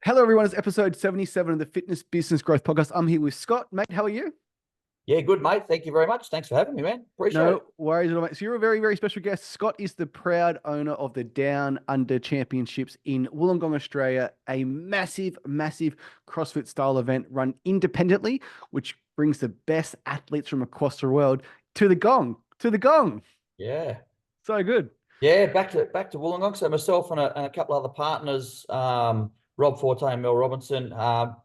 Hello, everyone. It's episode 77 of the Fitness Business Growth Podcast. I'm here with Scott. Mate, how are you? Yeah, good, mate. Thank you very much. Thanks for having me, man. Appreciate No it. worries at all, mate. So you're a very, very special guest. Scott is the proud owner of the Down Under Championships in Wollongong, Australia, a massive, massive CrossFit style event run independently, which brings the best athletes from across the world to the gong, to the gong. Yeah. So good. Yeah, back to Wollongong. So myself and a couple other partners, Rob Forte and Mel Robinson,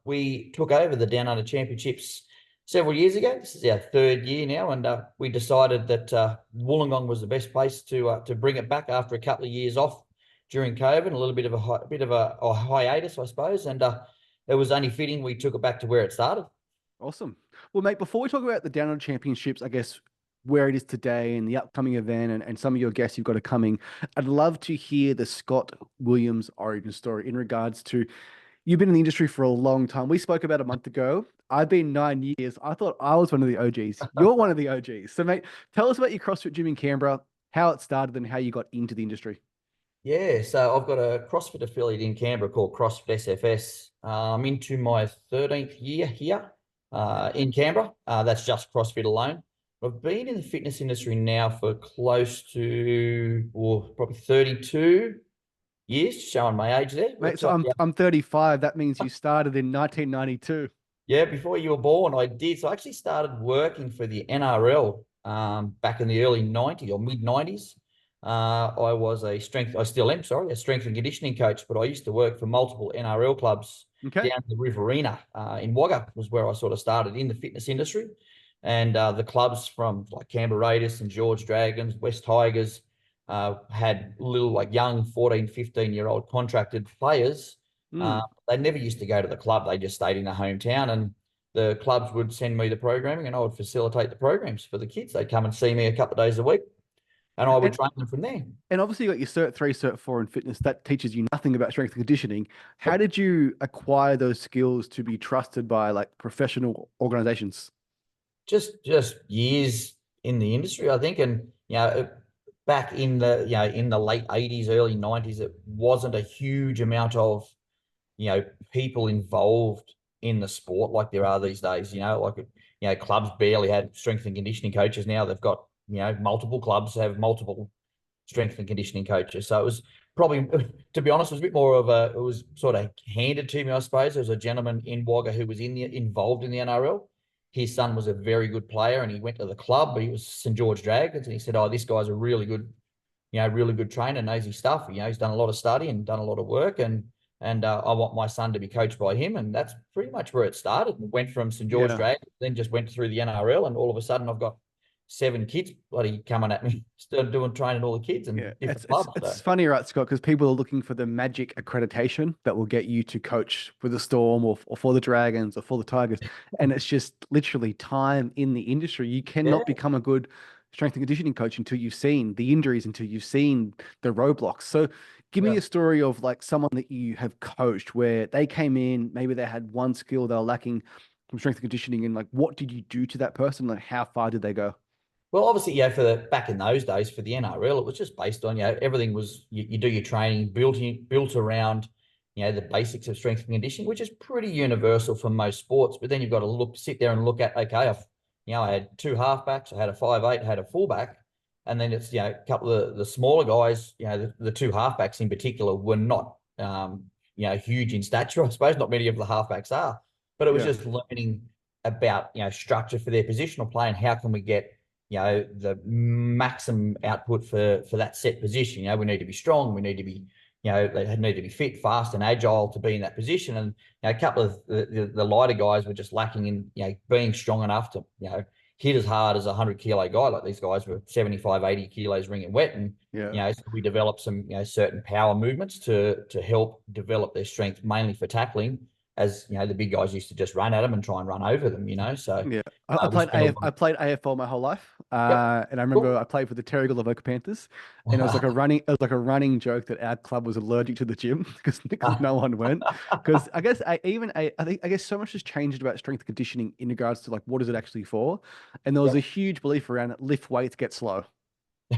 we took over the Down Under Championships several years ago. This is our third year now, and we decided that Wollongong was the best place to bring it back after a couple of years off during COVID, a little bit of a hiatus, I suppose, and it was only fitting we took it back to where it started. Awesome. Well, mate, before we talk about the Down Under Championships, I guess where it is today and the upcoming event and some of your guests you've got are coming, I'd love to hear the Scott Williams origin story in regards to you've been in the industry for a long time. We spoke about a month ago. I've been 9 years. I thought I was one of the OGs. You're one of the OGs. So, mate, tell us about your CrossFit gym in Canberra, how it started, and how you got into the industry. Yeah, so I've got a CrossFit affiliate in Canberra called CrossFit SFS. I'm into my 13th year here in Canberra. That's just CrossFit alone. I've been in the fitness industry now for close to, well, probably 32 years, showing my age there. Mate, But so I'm yeah, I'm 35. That means you started in 1992. yeah, before you were born, I did. So I actually started working for the NRL back in the early 90s or mid 90s. I still am, sorry, a strength and conditioning coach, but I used to work for multiple NRL clubs Okay. down the Riverina in Wagga was where I sort of started in the fitness industry. And the clubs from like Canberra Raiders, St George Dragons, West Tigers had little like young 14, 15-year-old contracted players. Hmm. They never used to go to the club. They just stayed in their hometown, and the clubs would send me the programming and I would facilitate the programs for the kids. They'd come and see me a couple of days a week and I would And train them from there. And obviously, you got your Cert 3, Cert 4 in fitness. That teaches you nothing about strength and conditioning. How Yep. did you acquire those skills to be trusted by like professional organizations? Just years in the industry, I think. And, back in the late 80s, early 90s, it wasn't a huge amount of, people involved in the sport like there are these days, clubs barely had strength and conditioning coaches. Now they've got, multiple clubs have multiple strength and conditioning coaches. So it was probably, to be honest, it was a bit more of it was sort of handed to me, I suppose. There was a gentleman in Wagga who was involved in the NRL. His son was a very good player and he went to the club, but he was St George Dragons. And he said, "Oh, this guy's a really good trainer, knows his stuff. He's done a lot of study and done a lot of work. And I want my son to be coached by him." And that's pretty much where it started. It went from St George Yeah. Dragons, then just went through the NRL. And all of a sudden I've got 7 kids bloody coming at me, still doing training all the kids in Yeah. different It's clubs. So it's funny, right, Scott? Because people are looking for the magic accreditation that will get you to coach for the Storm or for the Dragons or for the Tigers. And it's just literally time in the industry. You yeah, cannot become a good strength and conditioning coach until you've seen the injuries, until you've seen the roadblocks. So give me yeah. a story of like someone that you have coached where they came in, maybe they had one skill they were lacking from strength and conditioning, and like what did you do to that person? Like how far did they go? Well, obviously, for the back in those days for the NRL, it was just based on everything was you do your training built around the basics of strength and conditioning, which is pretty universal for most sports. But then you've got to sit there and look at okay, I had two halfbacks, I had a 5'8", I had a fullback, and then it's a couple of the smaller guys, the two halfbacks in particular were not huge in stature. I suppose not many of the halfbacks are, but it was Yeah. just learning about structure for their positional play and how can we get the maximum output for that set position. We need to be strong. We need to be, they need to be fit, fast, and agile to be in that position. And a couple of the lighter guys were just lacking in, being strong enough to, hit as hard as a 100-kilo guy. Like these guys were 75, 80 kilos ringing wet. And, Yeah. so we developed some, certain power movements to help develop their strength, mainly for tackling. As the big guys used to just run at them and try and run over them, so Yeah, I we played spent a AF. lot I of, played AFL my whole life, yep. and I remember Cool. I played for the Terrigal Avoca Panthers, and it was like a running. It was like a running joke that our club was allergic to the gym because no one went. Because I guess I guess so much has changed about strength and conditioning in regards to like what is it actually for, and there was a Yep. huge belief around it: lift weights, get slow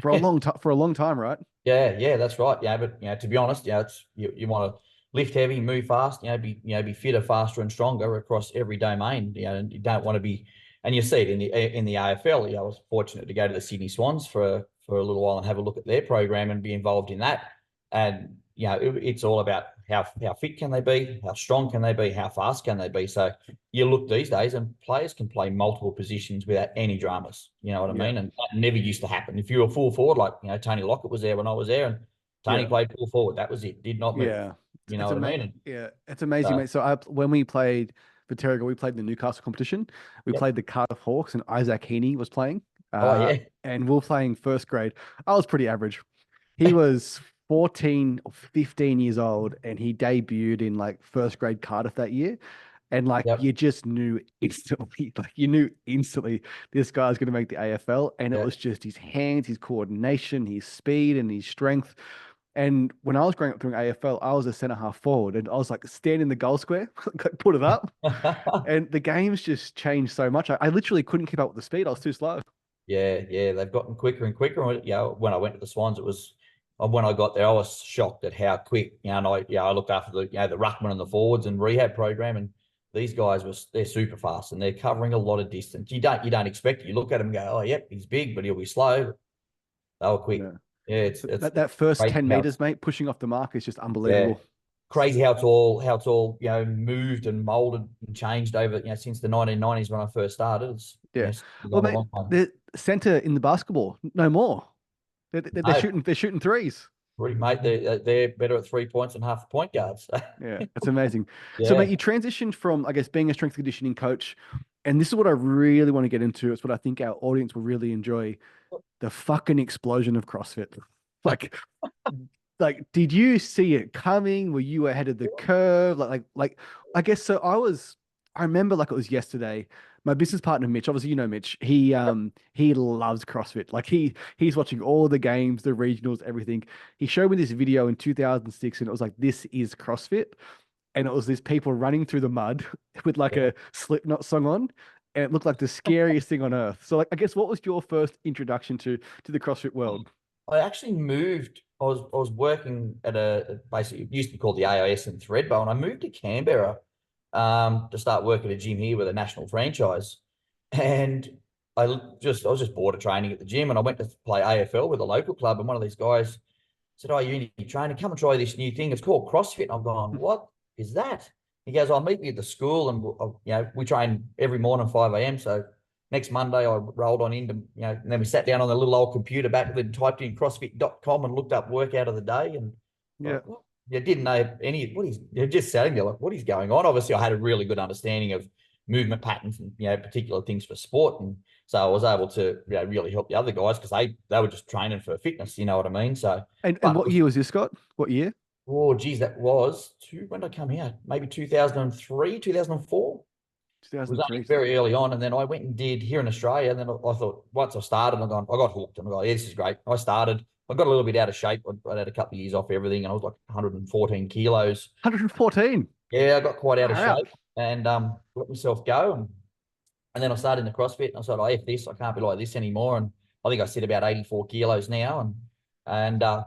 for a long time. For a long time, right? Yeah, that's right. Yeah, but to be honest, it's you want to lift heavy, move fast, be fitter, faster, and stronger across every domain. And you don't want to be, and you see it in the AFL. I was fortunate to go to the Sydney Swans for a little while and have a look at their program and be involved in that. And it's all about how fit can they be, how strong can they be, how fast can they be. So you look these days, and players can play multiple positions without any dramas. You know what I mean? And that never used to happen. If you were full forward, like Tony Lockett was there when I was there, and Tony played full forward. That was it. Did not move. Yeah. You know what I mean? Yeah, it's amazing, mate. So when we played for Terrigal, we played the Newcastle competition. We played the Cardiff Hawks, and Isaac Heaney was playing. And we were playing first grade. I was pretty average. He was 14 or 15 years old, and he debuted in like first grade Cardiff that year. And you just knew instantly, this guy's going to make the AFL. And it was just his hands, his coordination, his speed, and his strength. And when I was growing up doing AFL, I was a centre half forward, and I was like standing in the goal square, put it up. And the game's just changed so much. I literally couldn't keep up with the speed. I was too slow. Yeah, they've gotten quicker and quicker. When I went to the Swans, it was when I got there, I was shocked at how quick. And I looked after the ruckman and the forwards and rehab program, and these guys they're super fast and they're covering a lot of distance. You don't expect it. You look at him and go, oh yep, he's big, but he'll be slow. They were quick. Yeah, it's that first 10 meters, mate, pushing off the mark is just unbelievable. Yeah. Crazy how it's all moved and molded and changed over since the 1990s when I first started. Well, mate, the center in the basketball, no more. They're shooting threes. Mate, they're better at 3 points than half the point guards. Yeah, that's amazing. So, mate, you transitioned from, I guess, being a strength conditioning coach, and this is what I really want to get into. It's what I think our audience will really enjoy: the fucking explosion of CrossFit. Like, did you see it coming? Were you ahead of the curve? Like, I guess so. I remember like it was yesterday. My business partner Mitch, obviously Mitch, he loves CrossFit. Like he's watching all the games, the regionals, everything. He showed me this video in 2006, and it was like, this is CrossFit. And it was these people running through the mud with like a Slipknot song on, and it looked like the scariest thing on earth. So, like, I guess what was your first introduction to the CrossFit world? I actually moved. I was working at basically it used to be called the AIS in Thredbo, and I moved to Canberra to start working at a gym here with a national franchise. And I was just bored of training at the gym, and I went to play AFL with a local club, and one of these guys said, "Oh, you need training. Come and try this new thing. It's called CrossFit." And I've gone, "What is that?" He goes, "I'll meet you at the school, and we train every morning 5 a.m. So next Monday I rolled on into, and then we sat down on the little old computer back then, typed in CrossFit.com and looked up workout of the day, and didn't know you're just sitting there like, what is going on? Obviously, I had a really good understanding of movement patterns and particular things for sport, and so I was able to really help the other guys because they were just training for fitness. You know what I mean? So and what year was this, Scott? What year? Oh, geez, that was when did I come out? Maybe 2003, 2004. 2003. Very early on, and then I went and did here in Australia, and then I thought once I started, I got hooked, and I got, this is great. I started. I got a little bit out of shape. I had a couple of years off everything, and I was like 114 kilos. 114? Yeah, I got quite out of shape and let myself go. And then I started in the CrossFit, and I thought, F this, I can't be like this anymore. And I think I sit about 84 kilos now. So I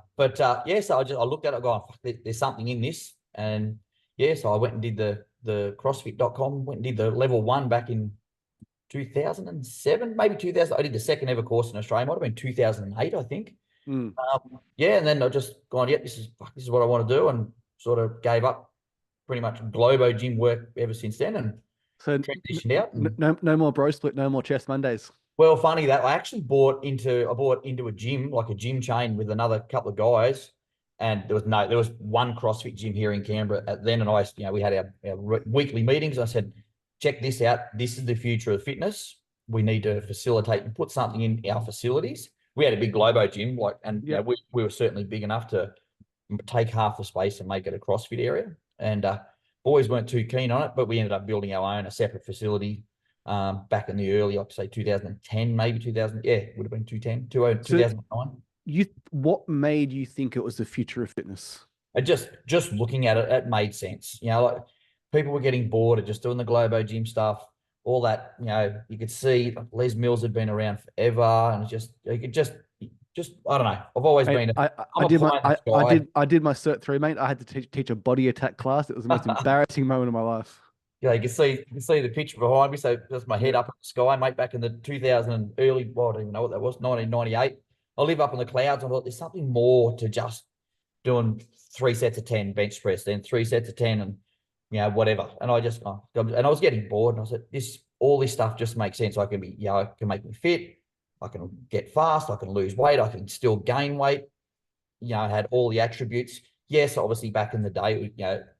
looked at it, going, there's something in this. And so I went and did the CrossFit.com, went and did the level 1 back in 2007, maybe 2000. I did the second ever course in Australia. Might have been 2008, I think. And then I just gone, this is what I want to do, and sort of gave up pretty much Globo gym work ever since then, and so transitioned out. No more bro split, no more chest Mondays. Well, funny that I actually bought into a gym, like a gym chain with another couple of guys, and there was one CrossFit gym here in Canberra at then, and we had our weekly meetings. I said, check this out. This is the future of fitness. We need to facilitate and put something in our facilities. We had a big Globo gym, we were certainly big enough to take half the space and make it a CrossFit area. And boys weren't too keen on it, but we ended up building our own, a separate facility back in the early, I'd say 2010, maybe 2000. Yeah, it would have been 2009. What made you think it was the future of fitness? Just looking at it, it made sense. Like people were getting bored of just doing the Globo gym stuff. All that, you could see Les Mills had been around forever, and just I don't know. I've always Mate, been. I, I'm a pie in the sky. I did my Cert 3, mate. I had to teach a body attack class. It was the most embarrassing moment of my life. Yeah, you can see the picture behind me. So that's my head Yeah. up in the sky, mate. Back in the 2000 and early, well, I don't even know what that was, 1998. I live up in the clouds. I thought there's something more to just doing 3 sets of 10 bench press, then 3 sets of 10, and whatever. And I was getting bored, and I said, all this stuff just makes sense. I can be, I can make me fit. I can get fast. I can lose weight. I can still gain weight. I had all the attributes. Yes, obviously back in the day,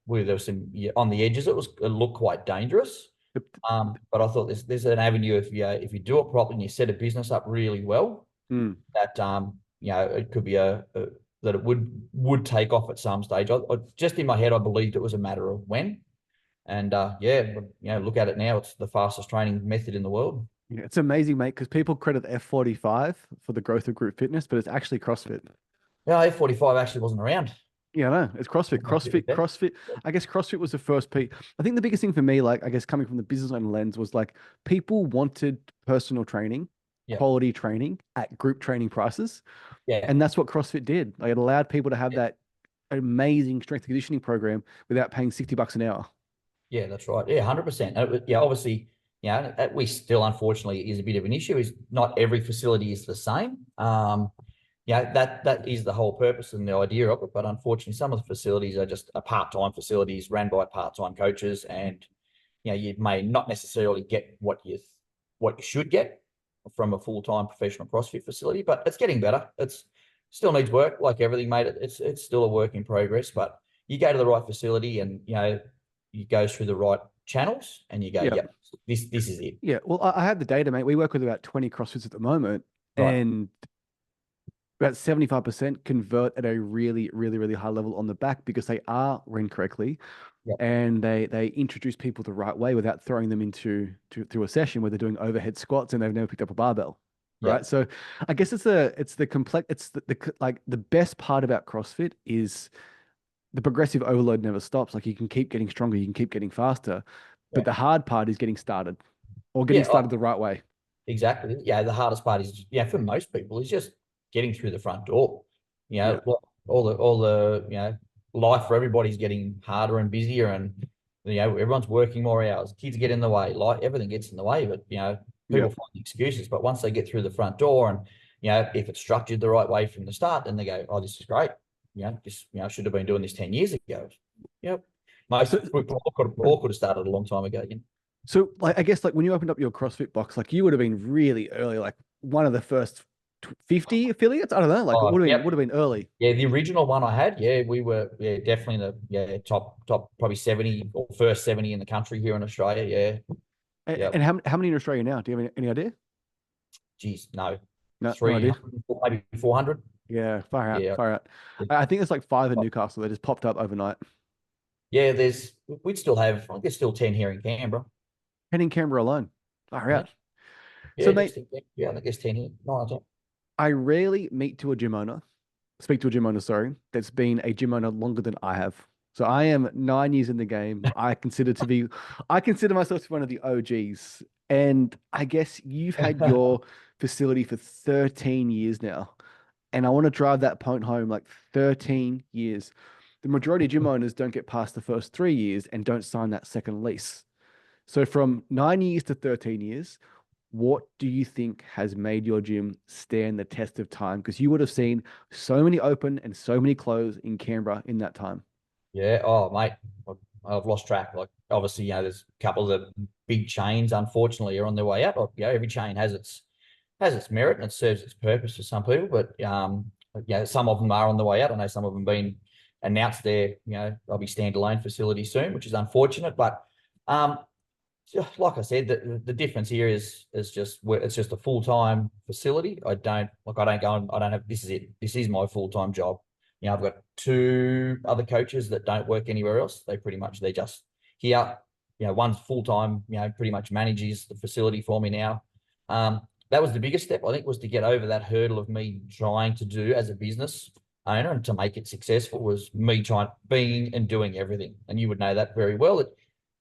where there was some on the edges, it looked quite dangerous. But I thought there's an avenue if you do it properly and you set a business up really well, that it could be that it would take off at some stage. I just in my head, I believed it was a matter of when, and look at it now. It's the fastest training method in the world. Yeah, it's amazing, mate, because people credit F45 for the growth of group fitness, but it's actually CrossFit. Yeah, F45 actually wasn't around. Yeah, no, it's CrossFit. CrossFit. I guess CrossFit was the first piece. I think the biggest thing for me, like, I guess coming from the business owner lens, was like people wanted personal training, quality training at group training prices. Yeah. And that's what CrossFit did. Like, it allowed people to have that amazing strength and conditioning program without paying $60 an hour. Yeah, that's right. Yeah, 100%. Yeah, obviously, we still, unfortunately, is a bit of an issue. Is not every facility is the same. That is the whole purpose and the idea of it. But unfortunately, some of the facilities are just part-time facilities ran by part-time coaches, and you may not necessarily get what you should get from a full-time professional CrossFit facility. But it's getting better. It's still needs work, like everything, mate. It's still a work in progress. But you go to the right facility, and you go through the right channels, and you go, yep, this is it. Yeah. Well, I have the data, mate. We work with about 20 CrossFits at the moment, Right. and about 75% convert at a really, really, really high level on the back because they are run correctly, and they introduce people the right way without throwing them through a session where they're doing overhead squats and they've never picked up a barbell. Right. So I guess it's the best part about CrossFit is the progressive overload never stops. Like, you can keep getting stronger, you can keep getting faster, but the hard part is getting started or getting started the right way. Exactly. Yeah. The hardest part is, for most people, is just getting through the front door. All the life for everybody's getting harder and busier, and everyone's working more hours. Kids get in the way. Everything gets in the way, but people find excuses. But once they get through the front door, and if it's structured the right way from the start, then they go, "Oh, this is great. I should have been doing this 10 years ago." Yep. Most people all could have started a long time ago. So, like, I guess, like, when you opened up your CrossFit box, like, you would have been really early, like one of the first 50 affiliates. I don't know, like, it would have been early. Yeah, the original one I had, we were definitely in the top probably 70 or first 70 in the country here in Australia. Yeah. And how many in Australia now? Do you have any idea? Geez, no. No idea. Maybe 400. Yeah, far out. I think it's like 5 in Newcastle. They just popped up overnight. Yeah, I think there's still 10 here in Canberra. 10 in Canberra alone. Far out. Yeah, so, mate, I think there's 10 here. No, I rarely speak to a gym owner, that's been a gym owner longer than I have. So I am 9 years in the game. I consider myself to be one of the OGs. And I guess you've had your facility for 13 years now. And I want to drive that point home, like 13 years. The majority of gym owners don't get past the first 3 years and don't sign that second lease. So from 9 years to 13 years, what do you think has made your gym stand the test of time? Because you would have seen so many open and so many close in Canberra in that time. Yeah. Oh, mate, I've lost track. Like, obviously, there's a couple of the big chains, unfortunately, are on their way out. Like, every chain has its merit and it serves its purpose for some people, but some of them are on the way out. I know some of them been announced they'll be standalone facilities soon, which is unfortunate. But like I said, the difference here is just it's just a full-time facility. I don't have, this is it. This is my full-time job. I've got 2 other coaches that don't work anywhere else. They're just here. One's full-time, pretty much manages the facility for me now. That was the biggest step, I think, was to get over that hurdle of me trying to do as a business owner, and to make it successful was me being and doing everything. And you would know that very well.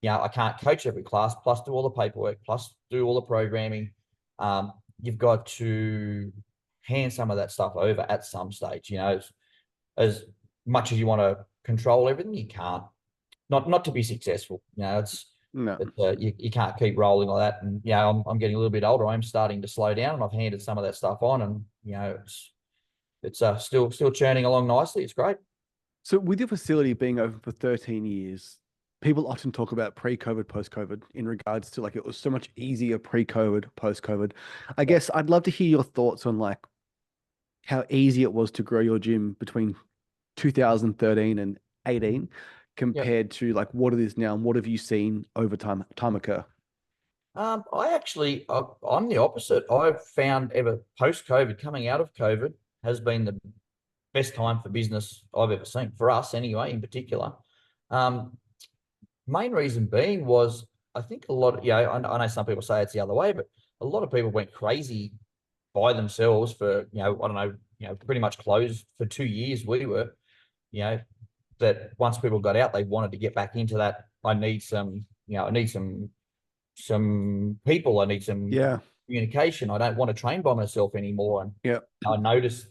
I can't coach every class, plus do all the paperwork, plus do all the programming. You've got to hand some of that stuff over at some stage. As much as you want to control everything, you can't. Not to be successful. No. You can't keep rolling like that. And I'm getting a little bit older. I'm starting to slow down, and I've handed some of that stuff on, and it's still churning along nicely. It's great. So with your facility being open for 13 years, people often talk about pre-COVID, post-COVID in regards to like it was so much easier pre-COVID, post-COVID. I guess I'd love to hear your thoughts on like how easy it was to grow your gym between 2013 and 18 Yep. compared to like what it is now, and what have you seen over time occur? I'm the opposite. I've found ever post COVID, coming out of COVID, has been the best time for business I've ever seen, for us anyway, in particular. Um, Main reason being was, I think a lot, I know some people say it's the other way, but a lot of people went crazy by themselves for, I don't know, pretty much closed for 2 years. We were, you know, that once people got out, they wanted to get back into that. I need some people. I need some Yeah. communication. I don't want to train by myself anymore. And Yeah. I noticed,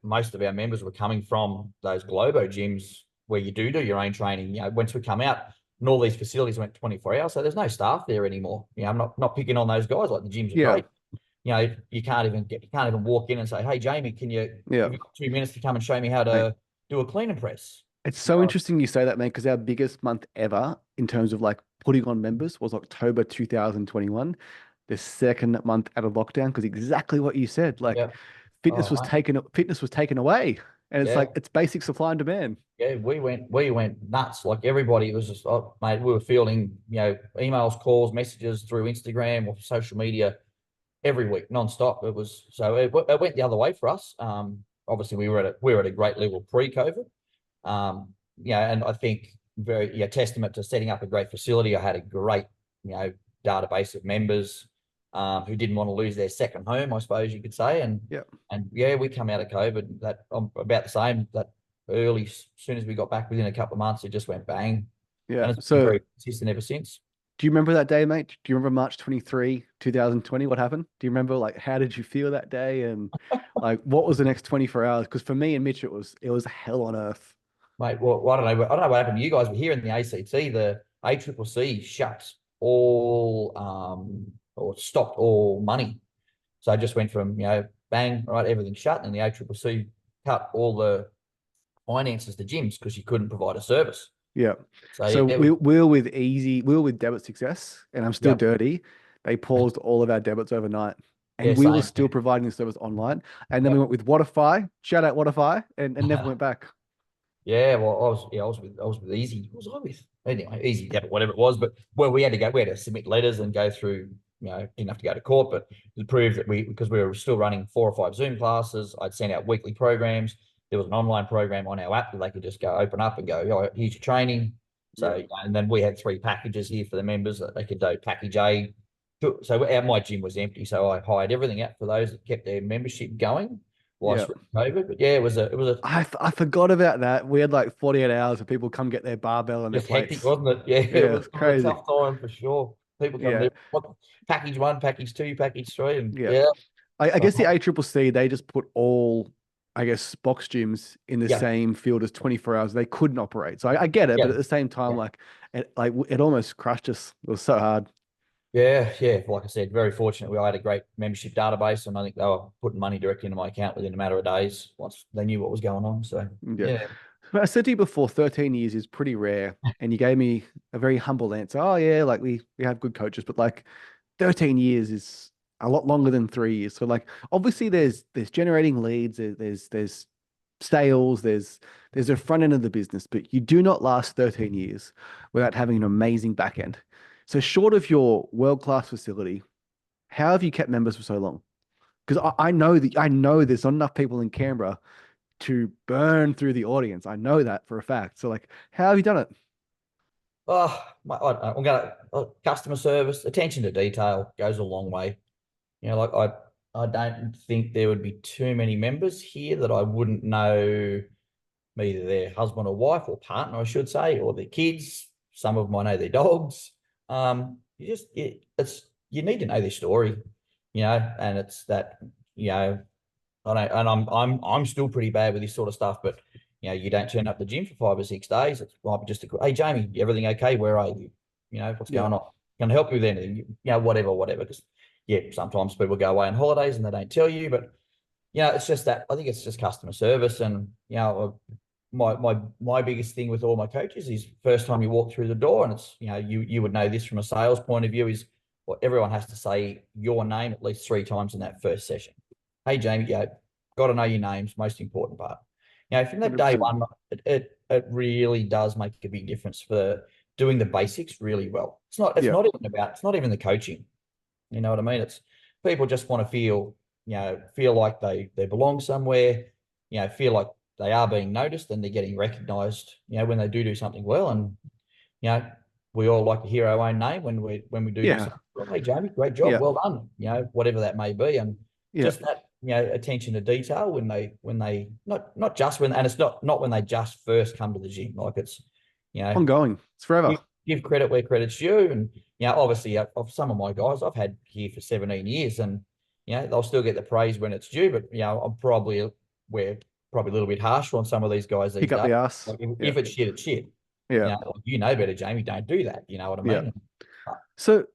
most of our members were coming from those Globo gyms where you do your own training. Once we come out, and all these facilities went 24 hours, so there's no staff there anymore. I'm not picking on those guys. Like, the gyms are Yeah. great. You can't even walk in and say, "Hey, Jamie, Yeah. have you got 2 minutes to come and show me how Mate, to do a clean and press?" it's so Oh, interesting you say that, man, because our biggest month ever in terms of like putting on members was October 2021, the second month out of lockdown, because exactly what you said, like yeah. Oh, mate. fitness was taken away. And it's Yeah. like it's basic supply and demand. Yeah, we went nuts. Like, everybody was just, oh, mate, we were fielding, emails, calls, messages through Instagram or social media every week, nonstop. It went the other way for us. Obviously we were at a great level pre-COVID. And I think testament to setting up a great facility. I had a great, database of members who didn't want to lose their second home, I suppose you could say. Yeah. And yeah, we come out of COVID that about the same, that early, as soon as we got back, within a couple of months, it just went bang. Yeah. And it's been So very consistent ever since. do you remember that day, mate? Do you remember March 23, 2020? What happened? Do you remember like how did you feel that day, and like what was the next 24 hours? Because for me and Mitch, it was hell on earth. Mate, well, I don't know what happened to you guys, but here in the ACT, the ACCC shut all, or stopped all money. So I just went from, bang, right, everything shut, and the ACCC cut all the finances to gyms because you couldn't provide a service. Yeah. So So it was, we were with Debit Success, and I'm still yeah, dirty. They paused all of our debits overnight, yeah, and we were same. still providing the service online. And then we Yeah, went with Whatify. Shout out Whatify, and never went back. yeah. Well, I was with Easy. What was I with? Anyway, Easy, yeah, but whatever it was. But well, we had to submit letters and go through. Didn't have to go to court, but to prove that because we were still running 4 or 5 Zoom classes, I'd sent out weekly programs. There was an online program on our app that they could just go open up and go, "Oh, here's your training." So, Yeah. and then we had 3 packages here for the members that they could do. Package A. So my gym was empty, so I hired everything out for those that kept their membership going Yeah. whilst COVID. But yeah, it was I forgot about that. We had like 48 hours of people come get their barbell and their just hectic, plates. wasn't it? Yeah, it Yeah, was, it's it was a crazy. tough time for sure. People come Yeah. there, what, package 1, package 2, package 3, and Yeah. yeah, I uh, guess the ACCC, they just put all, I guess, box gyms in the yeah, same field as 24 hours. They couldn't operate. So I get it, but yeah, at the same time, yeah. it almost crushed us. It was so hard. Yeah, yeah. Like I said, very fortunate. I had a great membership database, and I think they were putting money directly into my account within a matter of days once they knew what was going on. So Yeah. yeah, But I said to you before, 13 years is pretty rare. And you gave me a very humble answer. Oh, yeah, like we have good coaches, but like 13 years is a lot longer than 3 years. So like obviously there's generating leads, there's sales, there's a front end of the business, but you do not last 13 years without having an amazing back end. So short of your world-class facility, how have you kept members for so long? Because I know there's not enough people in Canberra to burn through the audience. I know that for a fact. So like, how have you done it? I'm gonna customer service, attention to detail goes a long way. Like, I don't think there would be too many members here that I wouldn't know either their husband or wife or partner, I should say, or their kids. Some of them I know their dogs. You need to know their story, and it's that, you know I know, and I'm still pretty bad with this sort of stuff, but you don't turn up the gym for 5 or 6 days. It might be just hey Jamie, everything okay? Where are you? What's Yeah, going on? Can I help you with anything? Whatever. Because sometimes people go away on holidays and they don't tell you, but it's just that I think it's just customer service, and my biggest thing with all my coaches is first time you walk through the door, and it's you would know this from a sales point of view is everyone has to say your name at least 3 times in that first session. Hey Jamie, got to know your names, most important part. From that day 100%. one, it really does make a big difference for doing the basics really well. It's Yeah, it's not even the coaching. You know what I mean? It's people just want to feel like they belong somewhere, feel like they are being noticed and they're getting recognized, when they do something well. And, you know, we all like to hear our own name when we do yeah, something. Well, hey, Jamie, great job. yeah, Well done. Whatever that may be. And yeah. just that, attention to detail when they not just when, and it's not when they just first come to the gym. Like it's, you know, Ongoing. It's forever. give credit where credit's due. And, obviously, of some of my guys I've had here for 17 years, and, they'll still get the praise when it's due. But, we're probably a little bit harsher on some of these guys these Pick up days. the ass. Like if, Yeah, if it's shit, it's shit. yeah, Better, Jamie. Don't do that. You know what I yeah. mean? So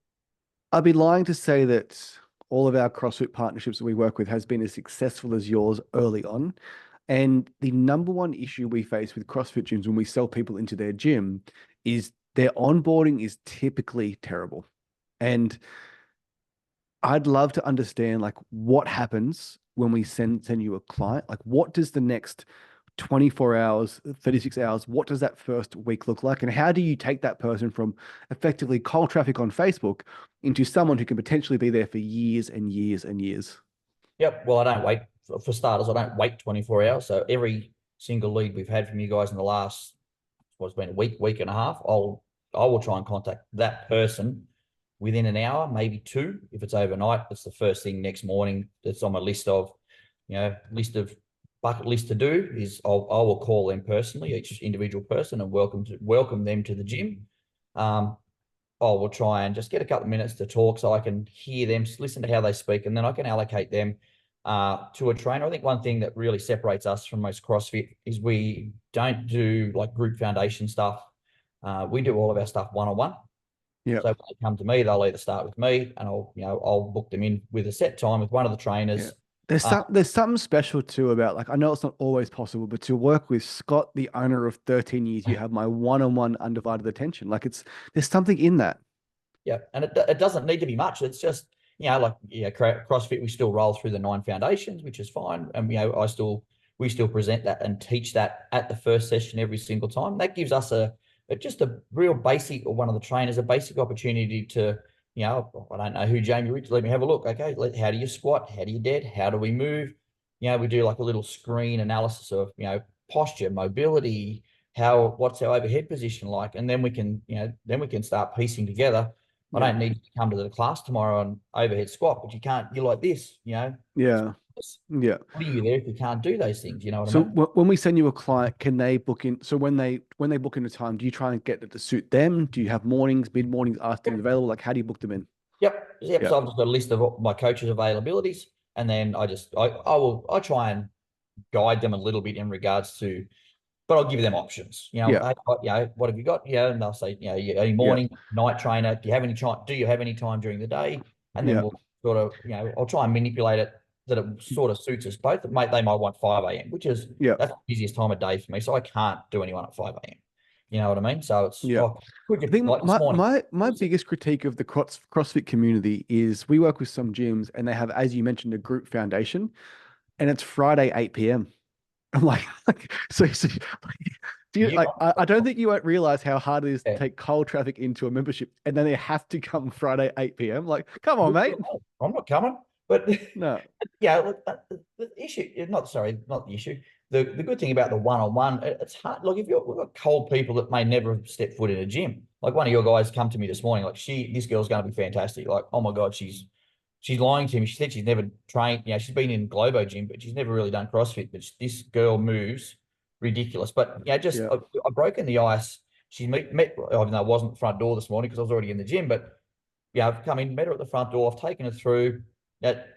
I'd be lying to say that all of our CrossFit partnerships that we work with has been as successful as yours early on. And the number one issue we face with CrossFit gyms when we sell people into their gym is their onboarding is typically terrible. And I'd love to understand like what happens when we send you a client. Like what does the next 24 hours, 36 hours, what does that first week look like? And how do you take that person from effectively cold traffic on Facebook into someone who can potentially be there for years and years and years? Yep. Well, I don't wait for starters. I don't wait 24 hours. So every single lead we've had from you guys in the last, what's been a week and a half, I will try and contact that person within an hour, maybe two. If it's overnight, it's the first thing next morning. That's on my list of bucket list to do is I will call them personally, each individual person, and welcome them to the gym. I will try and just get a couple of minutes to talk so I can hear them, listen to how they speak, and then I can allocate them to a trainer. I think one thing that really separates us from most CrossFit is we don't do like group foundation stuff. We do all of our stuff one-on-one. Yeah. So when they come to me, they'll either start with me, and I'll book them in with a set time with one of the trainers. There's something special too about like I know it's not always possible, but to work with Scott, the owner of 13 years, you have my one-on-one undivided attention. Like there's something in that. Yeah, and it doesn't need to be much. It's just CrossFit. We still roll through the 9 foundations, which is fine, and we still present that and teach that at the first session every single time. That gives us just a real basic, or one of the trainers a basic opportunity to. I don't know who Jamie Rich. Let me have a look. Okay, how do you squat? How do you dead? How do we move? We do like a little screen analysis of posture, mobility, what's our overhead position like, and then we can start piecing together. I don't need to come to the class tomorrow on overhead squat, but you can't. You're like this, Yeah. Yeah. What are you there if you can't do those things? You know what I So mean? when we send you a client, can they book in? So when they book in a time, do you try and get it to suit them? Do you have mornings, mid mornings, afternoons available? Like how do you book them in? Yep. Yeah. So I've just got a list of my coaches' availabilities, and then I try and guide them a little bit in regards to, but I'll give them options. Yeah. What have you got? And they'll say, any Yeah. morning, night trainer. Do you have any time? Do you have any time during the day? And then Yeah. we'll sort of, I'll try and manipulate it that it sort of suits us both. They might want 5 a.m., which is Yeah. that's the busiest time of day for me. So I can't do anyone at 5 a.m. You know what I mean? So it's Yeah. could I you think like this morning? my biggest critique of the CrossFit community is we work with some gyms and they have, as you mentioned, a group foundation, and it's Friday 8 p.m. I'm like so do you You, like I don't think you won't realize how hard it is to yeah. take cold traffic into a membership and then they have to come Friday 8 p.m. Like, come on, mate. I'm not coming, but No. look, the issue, not the issue. The good thing about the one-on-one, it's hard. Look, if we've got cold people that may never have stepped foot in a gym, like one of your guys come to me this morning, like this girl's going to be fantastic. Like, oh my God, she's lying to me. She said she's never trained. She's been in Globo gym, but she's never really done CrossFit. But this girl moves ridiculous. But Yeah. I've broken the ice. She met, even though it wasn't the front door this morning because I was already in the gym. But I've come in, met her at the front door. I've taken her through that.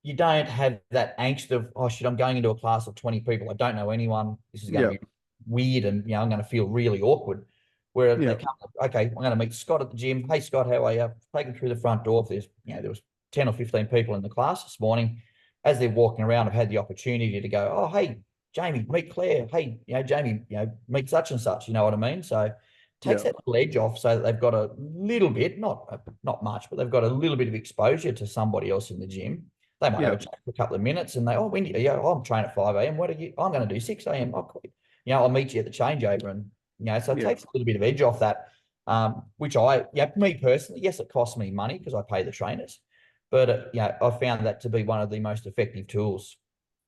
you don't have that angst of, oh shit, I'm going into a class of 20 people. I don't know anyone. This is going to Yeah. be weird, and I'm going to feel really awkward. Where Yeah. they come, okay, I'm going to meet Scott at the gym. Hey Scott, how are you? Take them through the front door. If there was 10 or 15 people in the class this morning. As they're walking around, I've had the opportunity to go, oh hey, Jamie, meet Claire. Hey, Jamie, meet such and such. You know what I mean? So takes Yeah. that little edge off, so that they've got a little bit, not much, but they've got a little bit of exposure to somebody else in the gym. They might have a chat for a couple of minutes, and when do you? I'm training at 5 a.m. What are you? I'm going to do 6 a.m. I'll meet you at the changeover, and so it takes a little bit of edge off that. Which me personally, yes, it costs me money because I pay the trainers, but I found that to be one of the most effective tools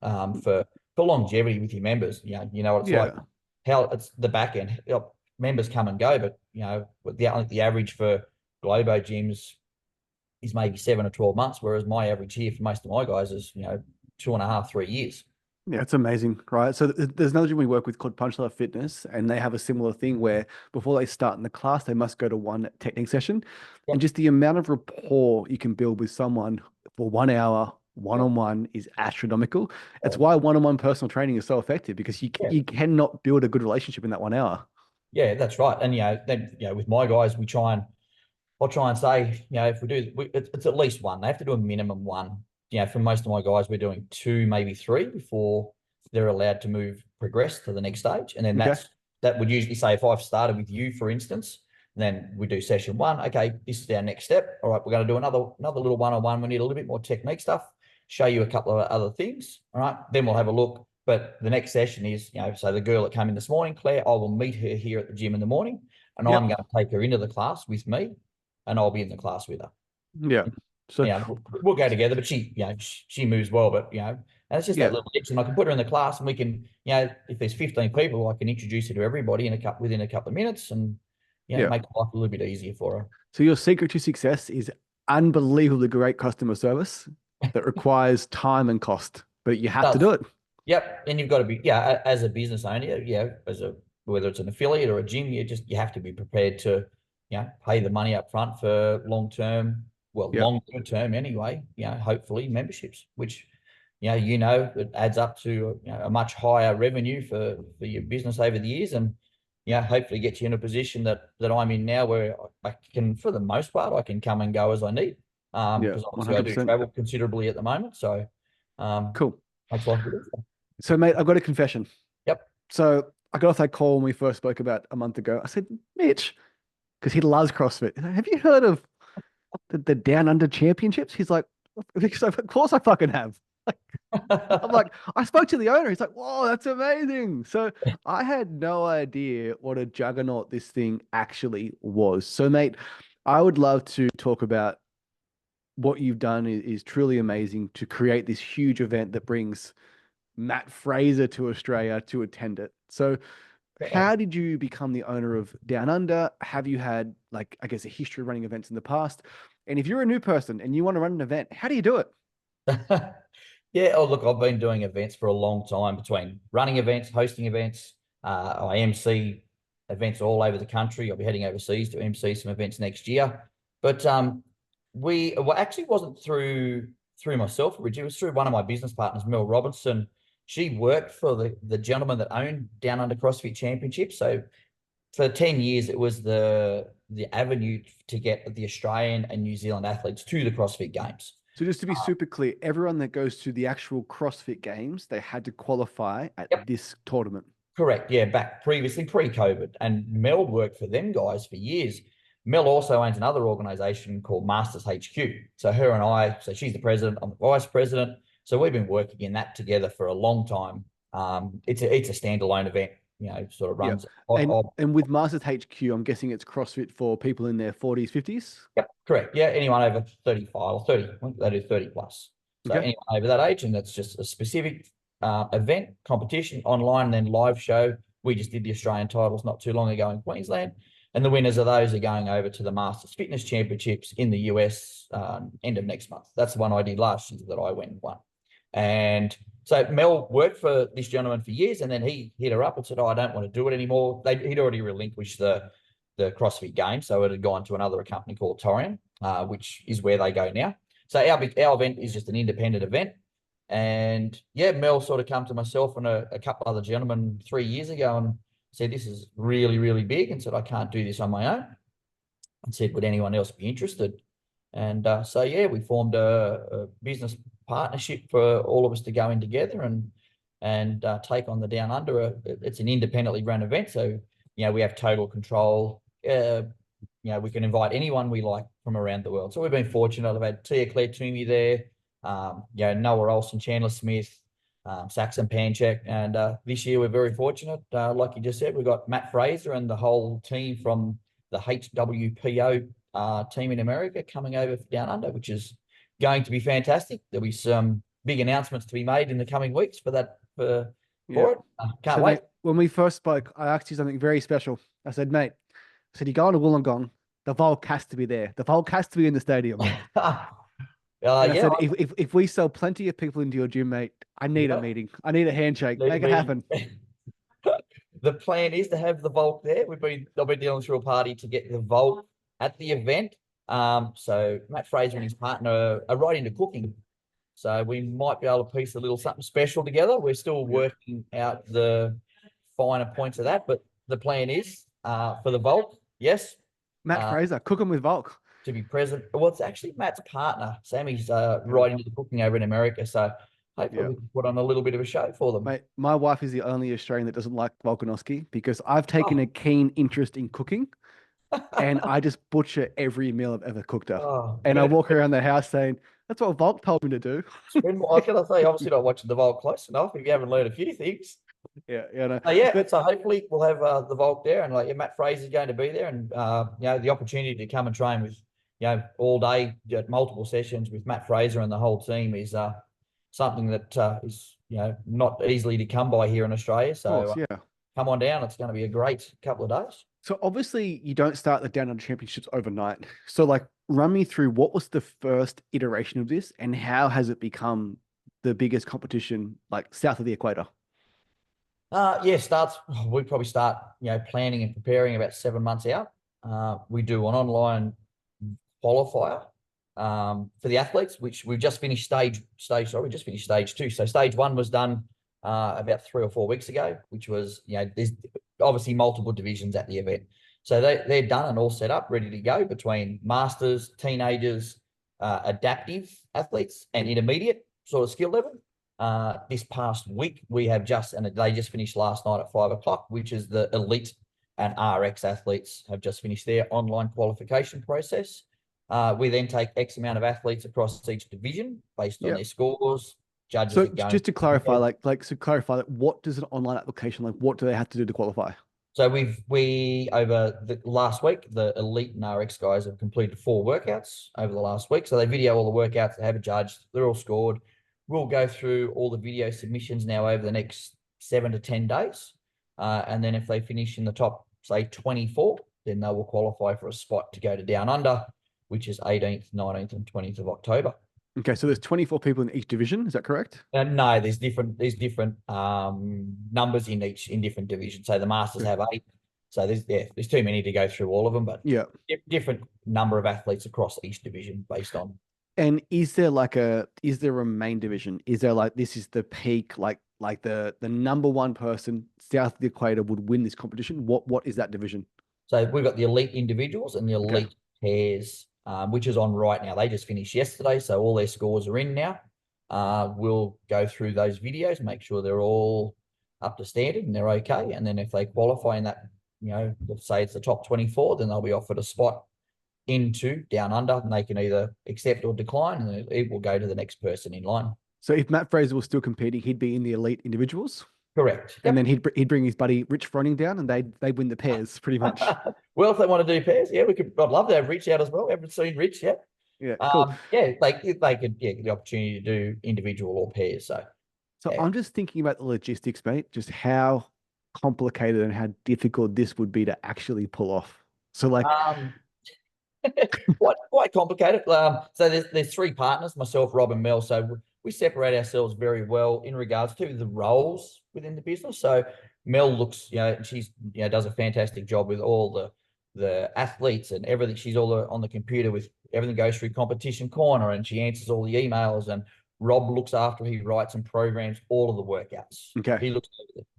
for longevity with your members. You know what it's like. How it's the back end. Members come and go, but the average for Globo gyms is maybe 7 or 12 months, whereas my average here for most of my guys is 2.5, 3 years. Yeah, it's amazing, right? So there's another gym we work with called Punch Love Fitness, and they have a similar thing where before they start in the class, they must go to one technique session. Yep. And just the amount of rapport you can build with someone for 1 hour, one-on-one is astronomical. It's why one-on-one personal training is so effective, because you cannot build a good relationship in that 1 hour. Yeah, that's right. And then with my guys, I'll try and say, if we do, it's at least one. They have to do a minimum one. For most of my guys, we're doing 2, maybe 3 before they're allowed to progress to the next stage. And then that would usually say, if I've started with you, for instance, then we do session 1. Okay, this is our next step. All right, we're going to do another little one-on-one. We need a little bit more technique stuff. Show you a couple of other things. All right, then we'll have a look. But the next session is, so the girl that came in this morning, Claire, I will meet her here at the gym in the morning, and I'm going to take her into the class with me, and I'll be in the class with her. Yeah. So we'll go together, but she moves well, but and it's just that little edge, and I can put her in the class, and we can, if there's 15 people, I can introduce her to everybody within a couple of minutes, and make life a little bit easier for her. So your secret to success is unbelievably great customer service that requires time and cost, but you have to do it. Yep, and you've got to be as a business owner, whether it's an affiliate or a gym, you have to be prepared to pay the money up front for long-term, longer term anyway, hopefully memberships, which, it adds up to a much higher revenue for your business over the years, and, hopefully get you in a position that I'm in now, where I can, for the most part, I can come and go as I need. Because obviously 100%. I do travel considerably at the moment. So cool. Makes life good. So mate, I've got a confession. Yep. So I got off that call when we first spoke about a month ago. I said, Mitch, because he loves CrossFit, have you heard of the Down Under Championships? He's like, of course I fucking have. I'm like, I spoke to the owner. He's like, whoa, that's amazing. So I had no idea what a juggernaut this thing actually was. So mate, I would love to talk about what you've done is truly amazing to create this huge event that brings Matt Fraser to Australia to attend it. So how did you become the owner of Down Under? Have you had, a history of running events in the past? And if you're a new person and you want to run an event, how do you do it? Yeah. Oh, look, I've been doing events for a long time, between running events, hosting events. I MC events all over the country. I'll be heading overseas to MC some events next year. But actually wasn't through myself, Richard. It was through one of my business partners, Mel Robinson. She worked for the gentleman that owned Down Under CrossFit Championship. So for 10 years, it was the avenue to get the Australian and New Zealand athletes to the CrossFit Games. So just to be super clear, everyone that goes to the actual CrossFit Games, they had to qualify at this tournament. Correct. Yeah, back previously, pre-COVID. And Mel worked for them guys for years. Mel also owns another organization called Masters HQ. So her and I, so she's the president, I'm the vice president. So we've been working in that together for a long time. It's a standalone event, sort of runs. And with Masters HQ, I'm guessing it's CrossFit for people in their 40s, 50s? Yep, correct. Yeah, anyone over 35 or 30, they do 30 plus. So anyone over that age, and that's just a specific event, competition, online, and then live show. We just did the Australian titles not too long ago in Queensland. And the winners of those are going over to the Masters Fitness Championships in the US end of next month. That's the one I did last year that I went and won. And so Mel worked for this gentleman for years, and then he hit her up and said, I don't want to do it anymore. He'd already relinquished the CrossFit Games, so it had gone to another company called Torian, which is where they go now. So our event is just an independent event. And yeah, Mel sort of come to myself and a couple other gentlemen 3 years ago and said, this is really, really big, and said, I can't do this on my own. And said, would anyone else be interested? And so, yeah, we formed a business partnership for all of us to go in together and take on the Down Under. It's an independently run event. So, we have total control. We can invite anyone we like from around the world. So we've been fortunate. I've had Tia Claire Toomey there, Noah Olsen, Chandler Smith, Saxon Panchak. And this year we're very fortunate. Like you just said, we've got Matt Fraser and the whole team from the HWPO team in America coming over for Down Under, which is going to be fantastic. There'll be some big announcements to be made in the coming weeks for that. For it. Can't wait. Mate, when we first spoke, I asked you something very special. I said, mate, you go to Wollongong, the Volk has to be there. The Volk has to be in the stadium. And I said, if we sell plenty of people into your gym, mate, I need a meeting. I need a handshake. Make it happen. The plan is to have the Volk there. I've been dealing through a party to get the Volk at the event. So Matt Fraser and his partner are right into cooking. So we might be able to piece a little something special together. We're still working out the finer points of that, but the plan is for the Volk, yes. Matt Fraser, cooking with Volk. To be present. Well, it's actually Matt's partner. Sammy's right into the cooking over in America. So hopefully we can put on a little bit of a show for them. Mate, my wife is the only Australian that doesn't like Volkanovski because I've taken a keen interest in cooking. And I just butcher every meal I've ever cooked up. I walk around the house saying, that's what Volk told me to do. I can say, obviously not watching the Volk close enough if you haven't learned a few things. No. So hopefully we'll have the Volk there, and Matt Fraser's going to be there, and the opportunity to come and train with all day, multiple sessions with Matt Fraser and the whole team is something that is not easily to come by here in Australia. So come on down. It's going to be a great couple of days. So obviously you don't start the Down Under Championships overnight. So run me through what was the first iteration of this and how has it become the biggest competition south of the equator? We probably start, planning and preparing about 7 months out. We do an online qualifier for the athletes, which we've just finished stage 2. So stage 1 was done about 3 or 4 weeks ago, which was, there's obviously multiple divisions at the event. So they're done and all set up, ready to go between masters, teenagers, adaptive athletes, and intermediate sort of skill level. This past week, we have they just finished last night at 5 o'clock, which is the elite and RX athletes have just finished their online qualification process. We then take X amount of athletes across each division based on their scores. Judges. So just to clarify, what does an online application what do they have to do to qualify? So we over the last week, the elite and RX guys have completed 4 workouts over the last week. So they video all the workouts, they have a judge, they're all scored. We'll go through all the video submissions now over the next 7 to 10 days. And then if they finish in the top, say 24, then they will qualify for a spot to go to Down Under, which is 18th, 19th and 20th of October. Okay, so there's 24 people in each division. Is that correct? No, there's different numbers in different divisions. So the Masters have 8. So there's too many to go through all of them, but different number of athletes across each division based on. And is there a main division? Is there this is the peak, the number one person south of the equator would win this competition? What is that division? So we've got the elite individuals and the elite pairs. Which is on right now. They just finished yesterday, so all their scores are in now. We'll go through those videos, make sure they're all up to standard and they're okay. And then if they qualify in that, let's say it's the top 24, then they'll be offered a spot into Down Under, and they can either accept or decline, and it will go to the next person in line. So if Matt Fraser was still competing, he'd be in the elite individuals? Correct. And then he'd bring his buddy Rich Froning down, and they'd win the pairs pretty much. Well, if they want to do pairs, I'd love to have Rich out as well. Haven't seen Rich yet. Yeah, cool. They could get the opportunity to do individual or pairs. So I'm just thinking about the logistics, mate. Just how complicated and how difficult this would be to actually pull off. So quite complicated. So there's 3 partners, myself, Rob, and Mel. So we separate ourselves very well in regards to the roles within the business. So Mel looks, she's, does a fantastic job with all the athletes and everything. She's all on the computer with everything goes through Competition Corner, and she answers all the emails. And Rob looks after, he writes and programs all of the workouts. Okay. He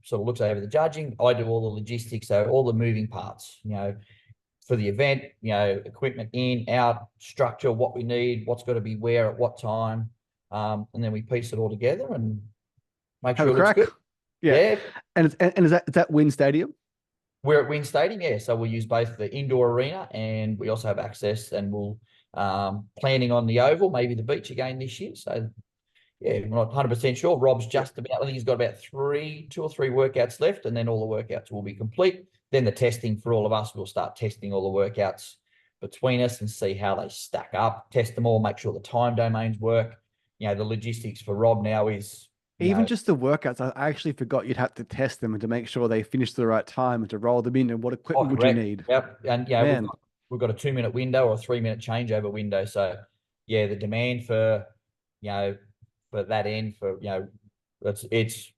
sort of looks over the judging. I do all the logistics, so all the moving parts, for the event, equipment in, out, structure, what we need, what's got to be where at what time. And then we piece it all together and make Have sure a it looks crack. good. Yeah. Yeah. And is that Wynn Stadium? We're at Wynn Stadium, yeah. So we'll use both the indoor arena, and we also have access, and we'll planning on the Oval, maybe the beach again this year. So yeah, we're not 100% sure. Rob's just about, I think he's got about 2 or 3 workouts left, and then all the workouts will be complete. Then the testing for all of us, we'll start testing all the workouts between us and see how they stack up, test them all, make sure the time domains work. The logistics for Rob now is, Even just the workouts, I actually forgot you'd have to test them and to make sure they finish the right time and to roll them in. And what equipment would you correct. need? Yep. And Man, we've got a 2-minute window or a 3-minute changeover window. So yeah, the demand for, for that end it's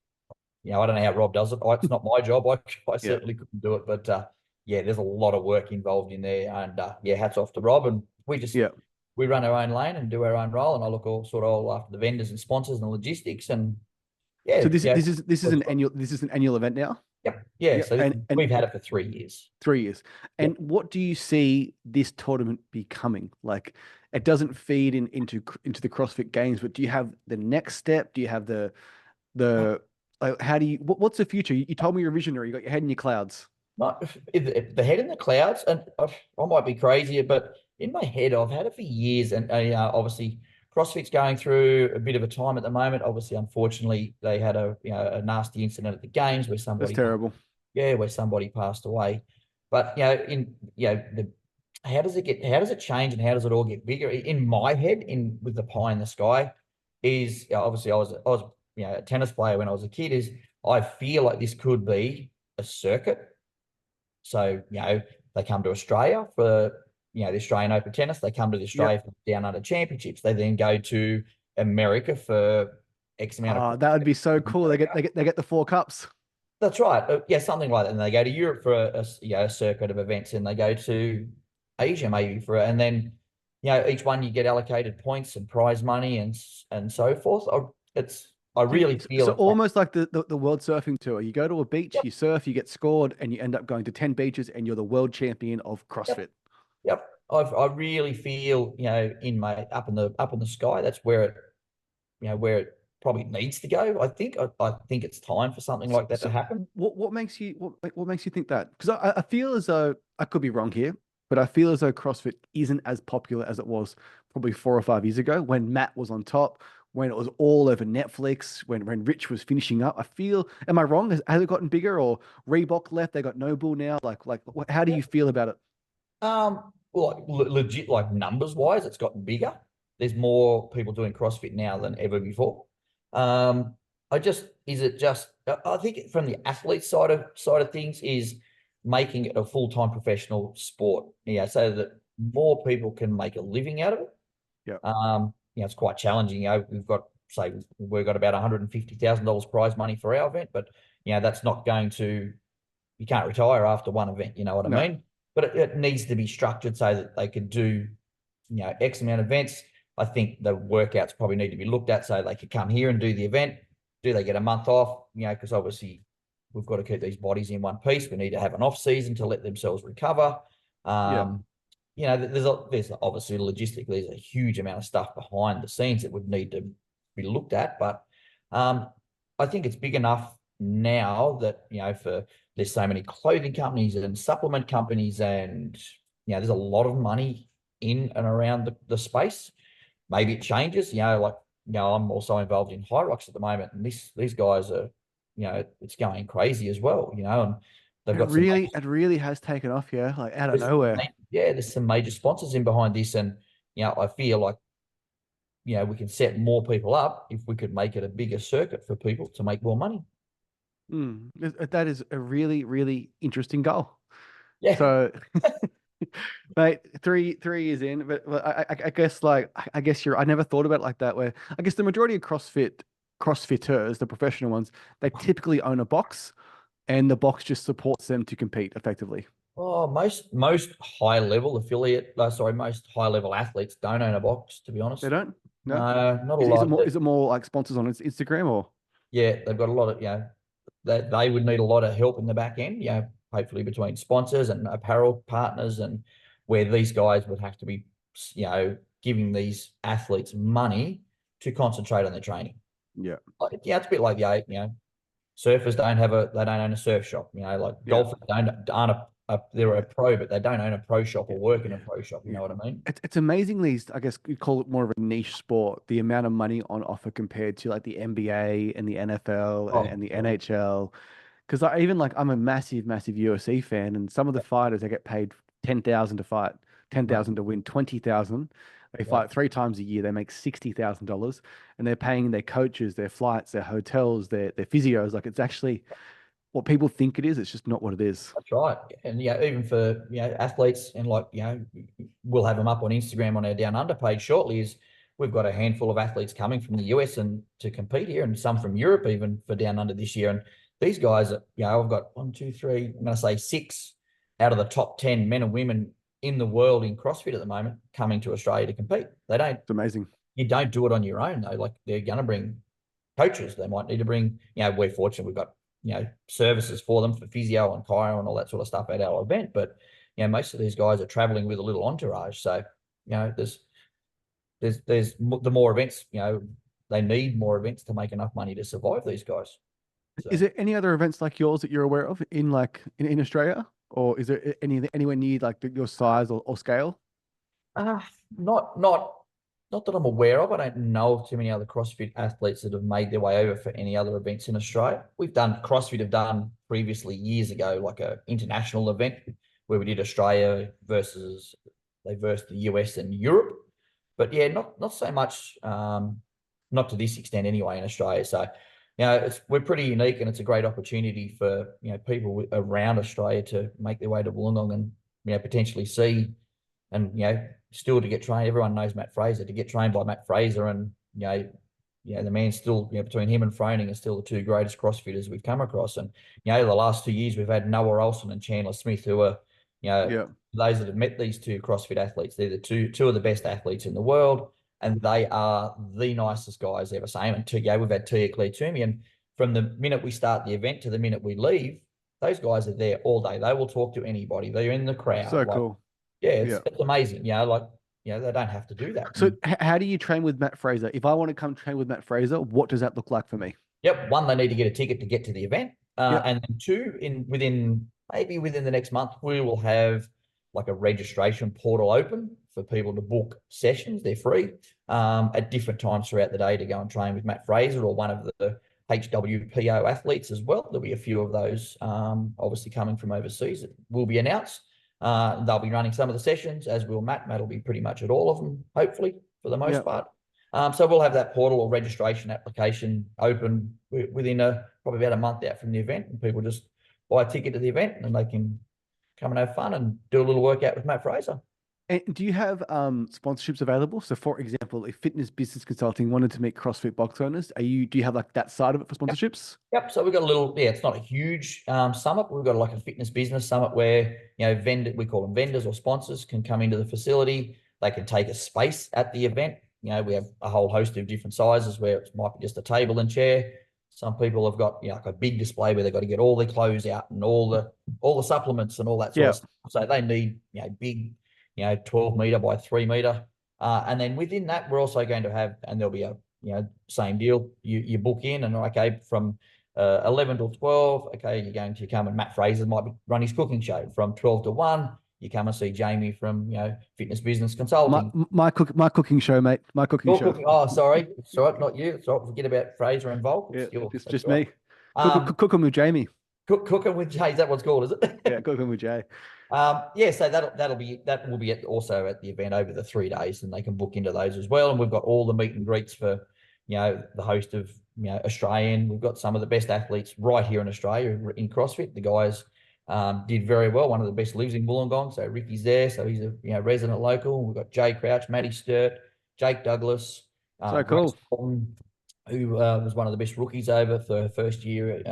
I don't know how Rob does it. It's not my job. I certainly couldn't do it, but there's a lot of work involved in there, and hats off to Rob. And we run our own lane and do our own role, and I look all after the vendors and sponsors and logistics, and so this is an annual event now. Yep. Yeah. Yep. So and we've had it for 3 years. 3 years. And Yep. what do you see this tournament becoming? Like, it doesn't feed into the CrossFit Games, but do you have the next step? Do you have the like, how do you, what's the future? You told me you're a visionary. You got your head in your clouds. Not if the head in the clouds, and I might be crazy, but in my head, I've had it for years, and obviously CrossFit's going through a bit of a time at the moment. Obviously, unfortunately, they had a nasty incident at the games where somebody, That's terrible. where somebody passed away. But how does it change, and how does it all get bigger? In my head, with the pie in the sky, is obviously I was a tennis player when I was a kid. Is I feel like this could be a circuit. So they come to Australia for the Australian Open Tennis. They come to the Australia for Down Under Championships. They then go to America for X amount of. That would be so cool. They get the 4 cups. That's right. Something like that. And they go to Europe for a circuit of events, and they go to Asia maybe and then each one you get allocated points and prize money and so forth. I really feel so almost like the World Surfing Tour. You go to a beach, you surf, you get scored, and you end up going to 10 beaches, and you're the world champion of CrossFit. Yep. I really feel in my up in the sky. That's where it probably needs to go. I think it's time for something like that to happen. What makes you think that? Because I feel as though, I could be wrong here, but I feel as though CrossFit isn't as popular as it was probably 4 or 5 years ago when Matt was on top, when it was all over Netflix, when Rich was finishing up. I feel, am I wrong? Has it gotten bigger, or Reebok left? They got Noble now. Like, how do you feel about it? Well, legit, like numbers wise, it's gotten bigger. There's more people doing CrossFit now than ever before. I think from the athlete side of things is making it a full-time professional sport. So that more people can make a living out of it. Yeah. It's quite challenging. We've got about $150,000 prize money for our event, but that's not going to, you can't retire after one event. You know what I mean? But it needs to be structured so that they can do, X amount of events. I think the workouts probably need to be looked at so they could come here and do the event. Do they get a month off? Because obviously we've got to keep these bodies in one piece. We need to have an off season to let themselves recover. There's obviously logistically, there's a huge amount of stuff behind the scenes that would need to be looked at. But I think it's big enough now that, there's so many clothing companies and supplement companies, and, there's a lot of money in and around the space. Maybe it changes, I'm also involved in Hyrox at the moment, and these guys are, it's going crazy as well, and they've got it really has taken off, like out of nowhere. There's some major sponsors in behind this, and I feel like we can set more people up if we could make it a bigger circuit for people to make more money. That is a really, really interesting goal. Yeah. So, mate, 3 years in, but I guess I never thought about it like that. Where I guess the majority of CrossFitters, the professional ones, they typically own a box, and the box just supports them to compete effectively. Oh, most high level affiliate, sorry, most high level athletes don't own a box, to be They honest. don't? No? No, not a Is it lot. more, is it more like sponsors on Instagram or? Yeah, they've got a lot of, they would need a lot of help in the back end, hopefully between sponsors and apparel partners, and where these guys would have to be, giving these athletes money to concentrate on their training. Yeah. Yeah, it's a bit like surfers they don't own a surf shop. Like Yeah. golfers aren't they're a pro, but they don't own a pro shop or work in a pro shop. You Yeah. know what I mean? It's amazingly, I guess you call it more of a niche sport, the amount of money on offer compared to like the NBA and the NFL and Oh, the NHL. Because I even like I'm a massive, massive UFC fan, and some of the fighters they get paid 10,000 to fight, mate, 10,000 to win, 20,000. They yeah, fight 3 times a year. They make $60,000, and they're paying their coaches, their flights, their hotels, their physios. Like it's actually what people think it is. It's just not what it is. that's right. And even for athletes, and like we'll have them up on Instagram on our Down Under page shortly. Is we've got a handful of athletes coming from the US and to compete here, and some from Europe even for Down Under this year. And these guys, I've got one, two, three. I'm going to say six out of the top 10 men and women in the world in CrossFit at the moment coming to Australia to compete. They don't. It's amazing. You don't do it on your own though. Like they're going to bring coaches. They might need to bring. We're fortunate we've got services for them for physio and chiro and all that sort of stuff at our event. But most of these guys are traveling with a little entourage. So there's the more events. They need more events to make enough money to survive these guys. Is So there any other events like yours that you're aware of in in Australia, or is there anywhere near like your size or scale? uh, not that I'm aware of. I don't know of too many other CrossFit athletes that have made their way over for any other events in Australia. CrossFit have done previously years ago, like a international event where we did Australia versus the US and Europe. But yeah, not so much, not to this extent anyway in Australia. So, we're pretty unique, and it's a great opportunity for people around Australia to make their way to Wollongong and potentially see, and still to get trained. Everyone knows Matt Fraser. To get trained by Matt Fraser, and the man still, between him and Froning are still the two greatest CrossFitters we've come across. And the last 2 years we've had Noah Olson and Chandler Smith, who are Yeah. those that have met these two CrossFit athletes. They're the two of the best athletes in the world, and they are the nicest guys ever. Same, and we've had Tia Claire Toomey, and from the minute we start the event to the minute we leave, those guys are there all day. They will talk to anybody. They're in the crowd. So cool. Yeah, Yeah. it's amazing. They don't have to do that. So how do you train with Matt Fraser? If I want to come train with Matt Fraser, what does that look like for me? Yep. One, they need to get a ticket to get to the event. Yep. And then two, maybe within the next month, we will have like a registration portal open for people to book sessions. They're free at different times throughout the day to go and train with Matt Fraser or one of the HWPO athletes as well. There'll be a few of those obviously coming from overseas that will be announced. They'll be running some of the sessions, as will Matt. Matt will be pretty much at all of them, hopefully, for the most Yep. part. So we'll have that portal or registration application open within probably about a month out from the event, and people just buy a ticket to the event and they can come and have fun and do a little workout with Matt Fraser. And do you have sponsorships available? So, for example, if Fitness Business Consulting wanted to meet CrossFit box owners, do you have like that side of it for sponsorships? Yep. So we've got a little, it's not a huge summit. We've got like a fitness business summit where, we call them vendors or sponsors can come into the facility. They can take a space at the event. We have a whole host of different sizes where it might be just a table and chair. Some people have got, like a big display where they've got to get all their clothes out and all the supplements and all that sort of stuff. So they need, big, 12 meter by 3 meter. And then within that, we're also going to have, and there'll be a, same deal. You book in and okay, from 11 till 12, okay, you're going to come and Matt Fraser might run his cooking show. From 12 to 1, you come and see Jamie from, Fitness Business Consulting. My cooking show, mate. My cooking show. Oh, sorry. Sorry, not you. Sorry, forget about Fraser involved. Yeah, it's just right. me. Cooking with Jamie. Cooking with Jay, is that what's called, is it? Yeah, cooking with Jay. So that will be also at the event over the 3 days, and they can book into those as well. And we've got all the meet and greets for, the host of, Australian. We've got some of the best athletes right here in Australia in CrossFit. The guys did very well. One of the best lives in Wollongong, so Ricky's there. So he's a resident local. We've got Jay Crouch, Matty Sturt, Jake Douglas, So cool. Colton, who was one of the best rookies over for her first year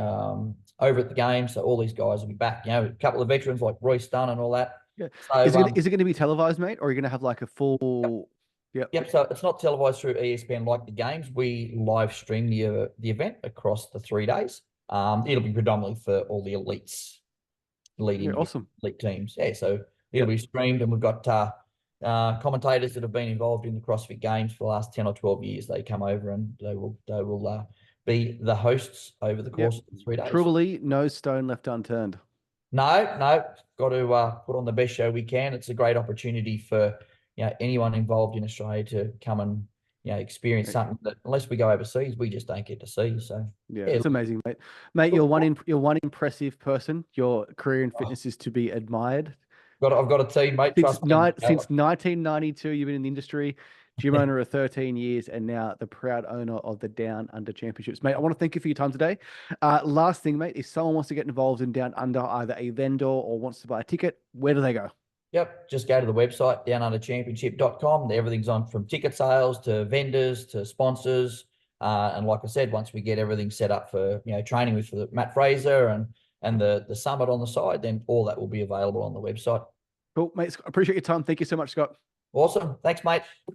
over at the game. So all these guys will be back. You know, a couple of veterans like Royce Dunn and all that. Yeah. So Is it gonna be televised, mate, or are you gonna have like a full? Yep. yep. So it's not televised through ESPN like the games. We live stream the event across the 3 days. It'll be predominantly for all the elites, Yeah. leading Awesome. elite teams. Yeah. So it'll Yep. be streamed, and we've got commentators that have been involved in the CrossFit Games for the last 10 or 12 years. They come over and they will be the hosts over the Yep. course of the 3 days. Truly, no stone left unturned. No, got to put on the best show we can. It's a great opportunity for anyone involved in Australia to come and experience something that unless we go overseas, we just don't get to see. So yeah, it's amazing, mate. Mate, you're one impressive person. Your career in fitness is to be admired. I've got a team, mate. Trust me. Since 1992, you've been in the industry, gym owner of 13 years, and now the proud owner of the Down Under Championships. Mate, I want to thank you for your time today. Last thing, mate, if someone wants to get involved in Down Under, either a vendor or wants to buy a ticket, where do they go? Yep, just go to the website, downunderchampionship.com. Everything's on from ticket sales to vendors to sponsors. And like I said, once we get everything set up for training with Matt Fraser and the summit on the side, then all that will be available on the website. Cool, mate. Appreciate your time. Thank you so much, Scott. Awesome. Thanks, mate.